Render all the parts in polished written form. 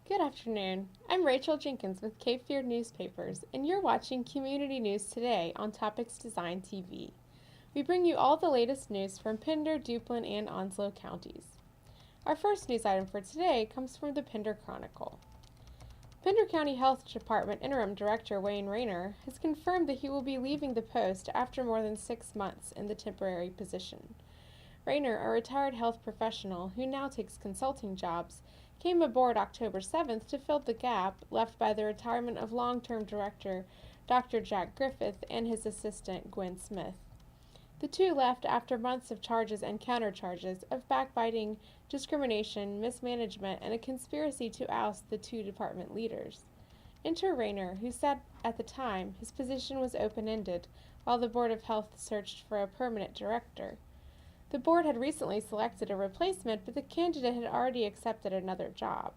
Good afternoon. I'm Rachel Jenkins with Cape Fear Newspapers, and you're watching Community News Today on Topics Design TV. We bring you all the latest news from Pender, Duplin, and Onslow counties. Our first news item for today comes from the Pender Chronicle. Pender County Health Department Interim Director Wayne Rayner has confirmed that he will be leaving the post after more than 6 months in the temporary position. Rayner, a retired health professional who now takes consulting jobs, came aboard October 7th to fill the gap left by the retirement of long-term director Dr. Jack Griffith and his assistant Gwen Smith. The two left after months of charges and countercharges of backbiting, discrimination, mismanagement, and a conspiracy to oust the two department leaders. Enter Rayner, who said at the time his position was open-ended while the Board of Health searched for a permanent director. The board had recently selected a replacement, but the candidate had already accepted another job.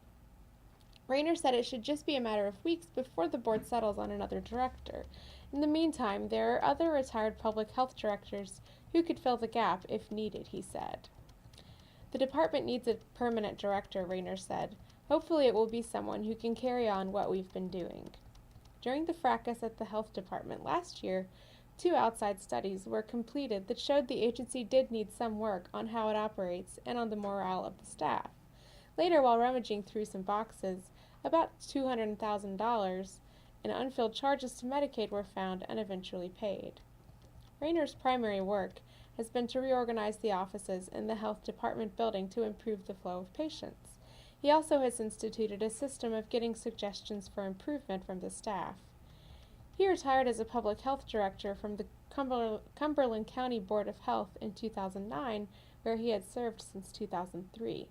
Rayner said it should just be a matter of weeks before the board settles on another director. In the meantime, there are other retired public health directors who could fill the gap if needed, he said. The department needs a permanent director, Rayner said. Hopefully it will be someone who can carry on what we've been doing. During the fracas at the health department last year, 2 outside studies were completed that showed the agency did need some work on how it operates and on the morale of the staff. Later, while rummaging through some boxes, about $200,000 in unfilled charges to Medicaid were found and eventually paid. Rayner's primary work has been to reorganize the offices in the health department building to improve the flow of patients. He also has instituted a system of getting suggestions for improvement from the staff. He retired as a public health director from the Cumberland County Board of Health in 2009, where he had served since 2003.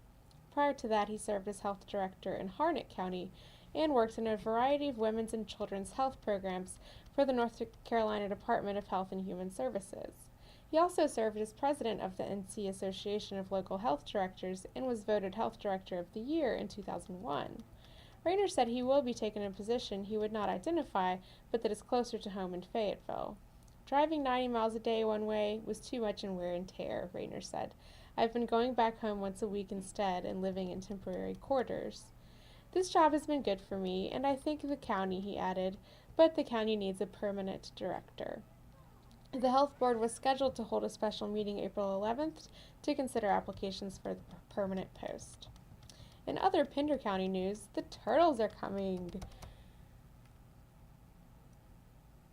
Prior to that, he served as health director in Harnett County and worked in a variety of women's and children's health programs for the North Carolina Department of Health and Human Services. He also served as president of the NC Association of Local Health Directors and was voted Health Director of the Year in 2001. Rayner said he will be taking a position he would not identify, but that is closer to home in Fayetteville. Driving 90 miles a day one way was too much in wear and tear, Rayner said. I've been going back home once a week instead and living in temporary quarters. This job has been good for me, and I think the county, he added, but the county needs a permanent director. The health board was scheduled to hold a special meeting April 11th to consider applications for the permanent post. In other Pender County news, the turtles are coming.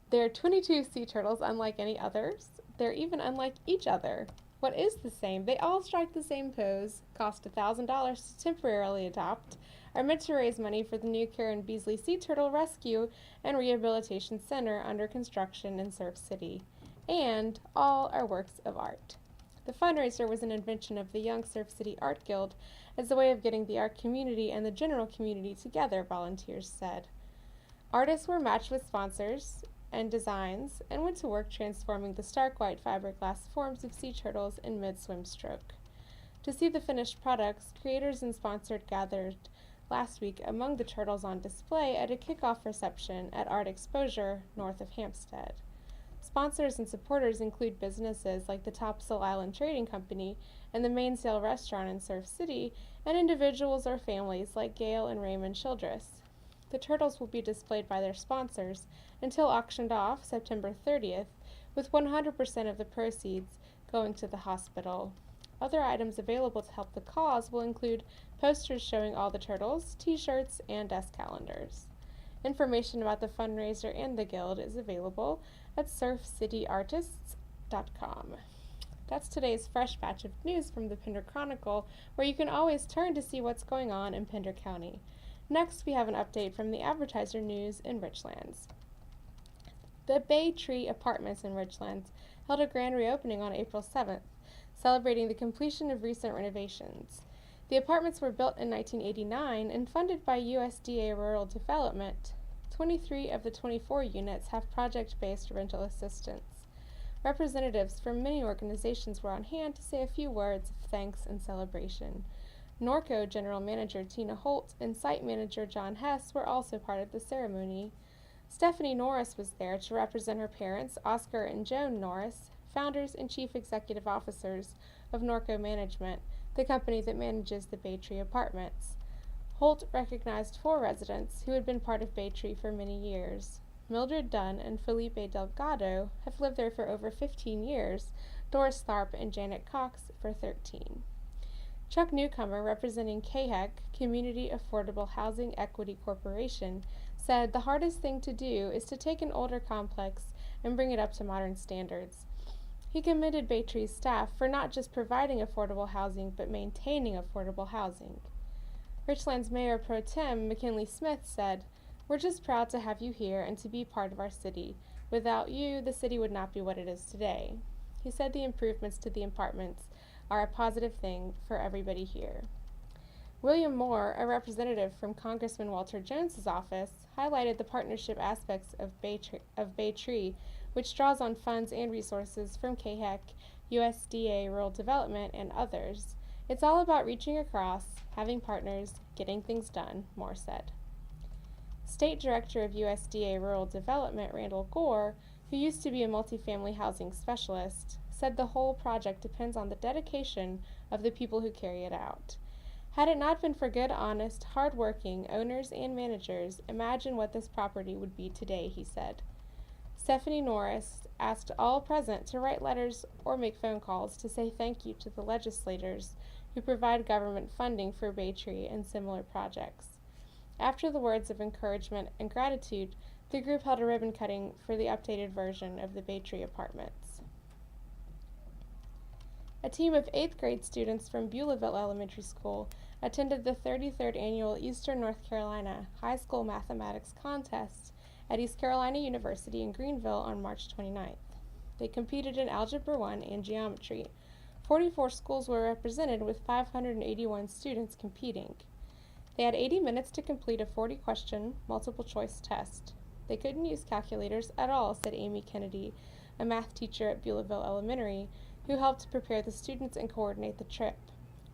There are 22 sea turtles unlike any others. They're even unlike each other. What is the same? They all strike the same pose, cost $1,000 to temporarily adopt, are meant to raise money for the new Karen Beasley Sea Turtle Rescue and Rehabilitation Center under construction in Surf City. And all are works of art. The fundraiser was an invention of the Young Surf City Art Guild as a way of getting the art community and the general community together, volunteers said. Artists were matched with sponsors and designs and went to work transforming the stark white fiberglass forms of sea turtles in mid-swim stroke. To see the finished products, creators and sponsors gathered last week among the turtles on display at a kickoff reception at Art Exposure north of Hampstead. Sponsors and supporters include businesses like the Topsail Island Trading Company and the Mainsail Restaurant in Surf City, and individuals or families like Gail and Raymond Childress. The turtles will be displayed by their sponsors until auctioned off September 30th, with 100% of the proceeds going to the hospital. Other items available to help the cause will include posters showing all the turtles, t-shirts, and desk calendars. Information about the fundraiser and the guild is available at surfcityartists.com. That's today's fresh batch of news from the Pender Chronicle, where you can always turn to see what's going on in Pender County. Next, we have an update from the Advertiser news in Richlands. The Bay Tree Apartments in Richlands held a grand reopening on April 7th, celebrating the completion of recent renovations. The apartments were built in 1989 and funded by USDA Rural Development. 23 of the 24 units have project-based rental assistance. Representatives from many organizations were on hand to say a few words of thanks and celebration. Norco General Manager Tina Holt and Site Manager John Hess were also part of the ceremony. Stephanie Norris was there to represent her parents, Oscar and Joan Norris, founders and chief executive officers of Norco Management, the company that manages the Bay Tree Apartments. Holt recognized 4 residents who had been part of Bay Tree for many years. Mildred Dunn and Felipe Delgado have lived there for over 15 years, Doris Tharp and Janet Cox for 13. Chuck Newcomer, representing CAHEC, Community Affordable Housing Equity Corporation, said the hardest thing to do is to take an older complex and bring it up to modern standards. He commended Bay Tree's staff for not just providing affordable housing, but maintaining affordable housing. Richland's Mayor Pro Tem McKinley Smith said, "We're just proud to have you here and to be part of our city. Without you, the city would not be what it is today." He said the improvements to the apartments are a positive thing for everybody here. William Moore, a representative from Congressman Walter Jones's office, highlighted the partnership aspects of Bay Tree, which draws on funds and resources from CAHEC, USDA Rural Development, and others. "It's all about reaching across, having partners, getting things done," Moore said. State Director of USDA Rural Development Randall Gore, who used to be a multifamily housing specialist, said the whole project depends on the dedication of the people who carry it out. "Had it not been for good, honest, hard-working owners and managers, imagine what this property would be today," he said. Stephanie Norris asked all present to write letters or make phone calls to say thank you to the legislators who provide government funding for Bay Tree and similar projects. After the words of encouragement and gratitude, the group held a ribbon cutting for the updated version of the Bay Tree apartments. A team of 8th grade students from Beulahville Elementary School attended the 33rd Annual Eastern North Carolina High School Mathematics Contest at East Carolina University in Greenville on March 29th. They competed in Algebra 1 and Geometry. 44 schools were represented with 581 students competing. They had 80 minutes to complete a 40-question multiple-choice test. They couldn't use calculators at all, said Amy Kennedy, a math teacher at Beulahville Elementary, who helped prepare the students and coordinate the trip.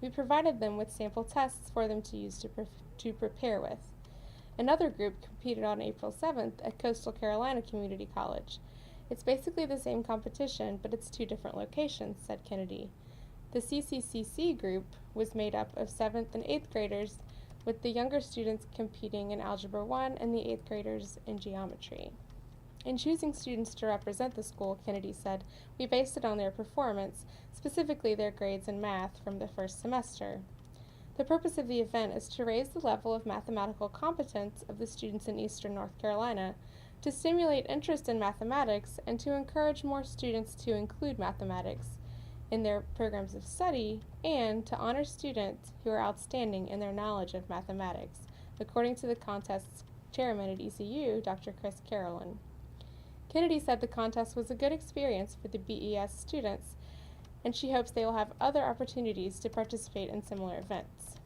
"We provided them with sample tests for them to use to prepare with." Another group competed on April 7th at Coastal Carolina Community College. "It's basically the same competition, but it's 2 different locations," said Kennedy. The CCCC group was made up of 7th and 8th graders, with the younger students competing in Algebra 1 and the 8th graders in Geometry. "In choosing students to represent the school," Kennedy said, "we based it on their performance, specifically their grades in math from the first semester. The purpose of the event is to raise the level of mathematical competence of the students in Eastern North Carolina, to stimulate interest in mathematics, and to encourage more students to include mathematics in their programs of study, and to honor students who are outstanding in their knowledge of mathematics," according to the contest's chairman at ECU, Dr. Chris Carolyn. Kennedy said the contest was a good experience for the BES students, and she hopes they will have other opportunities to participate in similar events.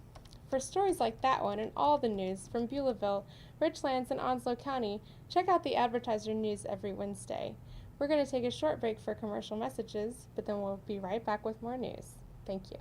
For stories like that one and all the news from Beulahville, Richlands, and Onslow County, check out the Advertiser news every Wednesday. We're going to take a short break for commercial messages, but then we'll be right back with more news. Thank you.